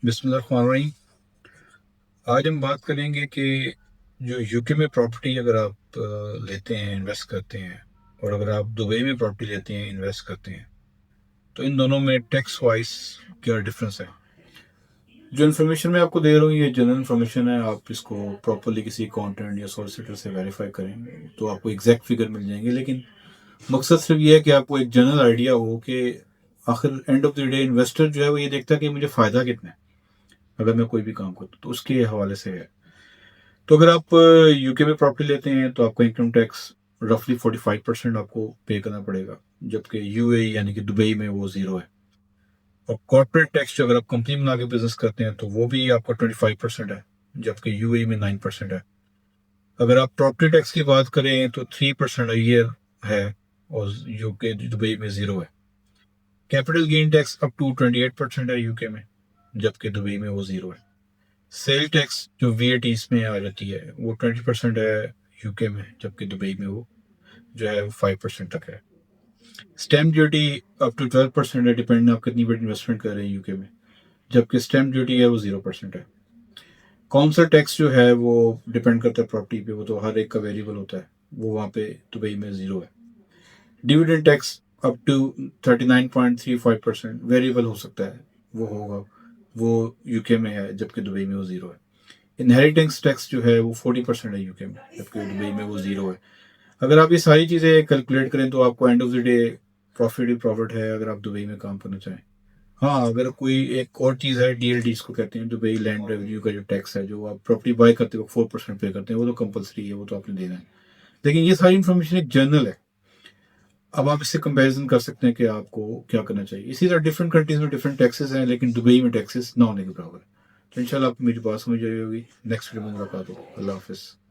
बिस्मिल्लाहिर्रहमानिर्रहीम। आज हम बात करेंगे कि जो यूके में प्रॉपर्टी अगर आप लेते हैं, इन्वेस्ट करते हैं, और अगर आप दुबई में प्रॉपर्टी लेते हैं, इन्वेस्ट करते हैं, तो इन दोनों में टैक्स वाइज क्या डिफरेंस है। जो इन्फॉर्मेशन मैं आपको दे रहा हूँ ये जनरल इन्फॉर्मेशन है। आप इसको प्रॉपरली किसी अकाउंटेंट या सॉलिसिटर से वेरीफाई करेंगे तो आपको एग्जैक्ट फिगर मिल जाएंगे, लेकिन मकसद सिर्फ ये है कि आपको एक जनरल आइडिया हो कि आखिर end of the day investor जो है वो ये देखता है कि मुझे फ़ायदा कितना है अगर मैं कोई भी काम करता हूँ, तो उसके हवाले से है। तो अगर आप यूके में प्रॉपर्टी लेते हैं तो आपका इनकम टैक्स रफली 45% आपको पे करना पड़ेगा, जबकि यूएई यानी कि दुबई में वो ज़ीरो है। और कॉर्पोरेट टैक्स जो अगर आप कंपनी बना के बिजनेस करते हैं तो वो भी आपका 25% है, जबकि यूएई में 9% है। अगर आप प्रॉपर्टी टैक्स की बात करें तो 3% ईयर है, और यूके दुबई में ज़ीरो है। Capital gain tax up to 28% है यूके में, जबकि दुबई में वो ज़ीरो है। सेल टैक्स जो वीएटी इसमें आ जाती है वो 20% है यूके में, जबकि दुबई में वो जो है 5% तक है। स्टैम्प ड्यूटी अप टू 12% है, डिपेंड आप कितनी बड़ी इन्वेस्टमेंट कर रहे हैं यूके में, जबकि स्टैम्प ड्यूटी है वो 0% है। काउंसिल टैक्स जो है वो डिपेंड करता है प्रॉपर्टी पे, वो तो हर एक का वेरिएबल होता है, वो वहाँ पे दुबई में ज़ीरो है। Dividend tax up to 39.35% variable हो सकता है, वो होगा, वो यूके में है, जबकि दुबई में वो ज़ीरो है। इनहेरिटेंस टैक्स जो है वो 40% है यूके में, जबकि दुबई में वो ज़ीरो है। अगर आप ये सारी चीज़ें कैलकुलेट करें तो आपको end of the day profit he profit है अगर आप दुबई में काम करना चाहें। हाँ, अगर कोई एक और चीज़ है, डीएलडी इसको कहते हैं, दुबई लैंड रेवेन्यू का जो टैक्स है, जो आप प्रॉपर्टी बाय करते हो 4% पे करते हैं, वो तो कंपलसरी है, वो तो आपने देना है। लेकिन ये सारी इन्फॉर्मेशन एक जर्नल है। अब आप इससे कंपैरिजन कर सकते हैं कि आपको क्या करना चाहिए। इसी तरह डिफरेंट कंट्रीज में डिफरेंट टैक्सेस हैं, लेकिन दुबई में टैक्सेस ना होने के बराबर है। तो इंशाल्लाह आपको मेरी बात समझ आई होगी। नेक्स्ट वीडियो में मुलाकात हो। अल्लाह हाफिज़।